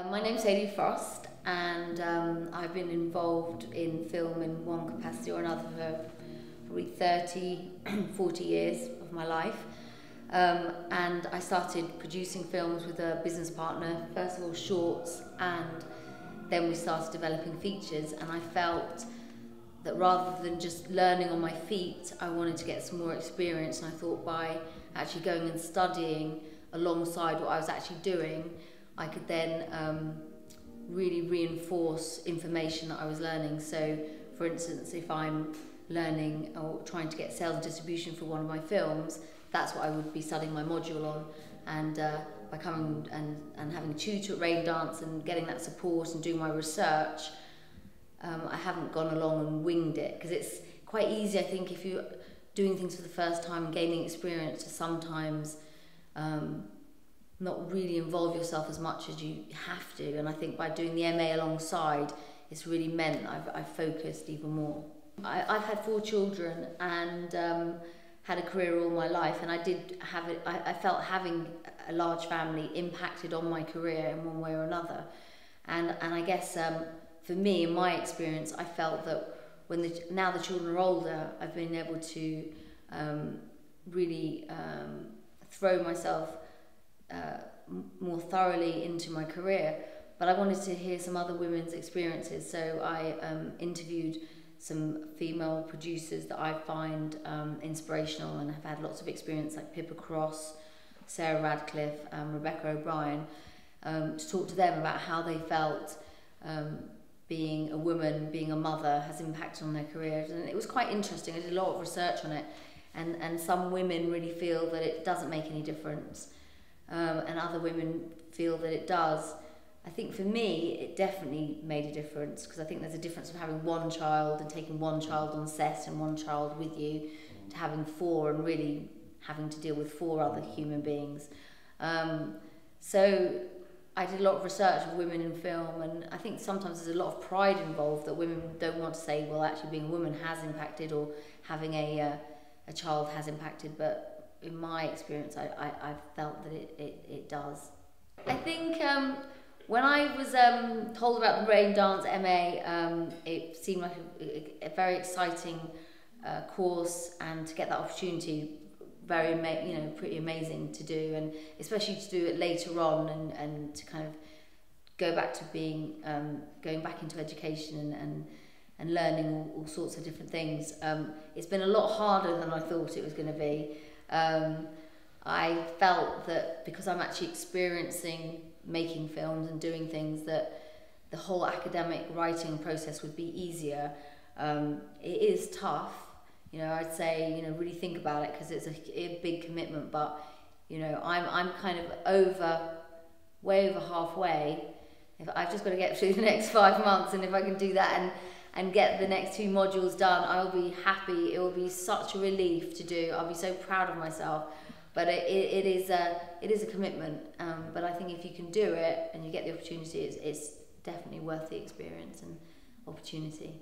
My name's Sadie Frost, and I've been involved in film in one capacity or another for probably 30, 40 years of my life. And I started producing films with a business partner, first of all shorts, and then we started developing features, and I felt that rather than just learning on my feet, I wanted to get some more experience, and I thought by actually going and studying alongside what I was actually doing, I could then really reinforce information that I was learning. So, for instance, if I'm learning or trying to get sales and distribution for one of my films, that's what I would be studying my module on. And by coming and having a tutor at Raindance and getting that support and doing my research, I haven't gone along and winged it, because it's quite easy, I think, if you're doing things for the first time and gaining experience, to sometimes not really involve yourself as much as you have to. And I think by doing the MA alongside, it's really meant I've focused even more. I've had 4 children and had a career all my life, and I did have it. I felt having a large family impacted on my career in one way or another. And I guess for me, in my experience, I felt that now the children are older, I've been able to really throw myself more thoroughly into my career. But I wanted to hear some other women's experiences, so I interviewed some female producers that I find inspirational and have had lots of experience, like Pippa Cross, Sarah Radcliffe, Rebecca O'Brien, to talk to them about how they felt being a woman, being a mother has impacted on their careers. And it was quite interesting. I did a lot of research on it, and some women really feel that it doesn't make any difference, and other women feel that it does. I think for me, it definitely made a difference, because I think there's a difference of having one child and taking one child on set and one child with you, to having 4 and really having to deal with 4 other human beings. So I did a lot of research of women in film, and I think sometimes there's a lot of pride involved that women don't want to say, well, actually being a woman has impacted, or having a child has impacted. But in my experience, I felt that it does. I think when I was told about the Raindance MA, it seemed like a very exciting course, and to get that opportunity, pretty amazing to do, and especially to do it later on, and to kind of go back to being going back into education and learning all sorts of different things. It's been a lot harder than I thought it was going to be. I felt that because I'm actually experiencing making films and doing things, that the whole academic writing process would be easier. It is tough, I'd say, really think about it, because it's a big commitment, but I'm kind of way over halfway. If I've just got to get through the next 5 months, and if I can do that and get the next 2 modules done, I'll be happy. It will be such a relief to do. I'll be so proud of myself. But it is a commitment. But I think if you can do it and you get the opportunity, it's definitely worth the experience and opportunity.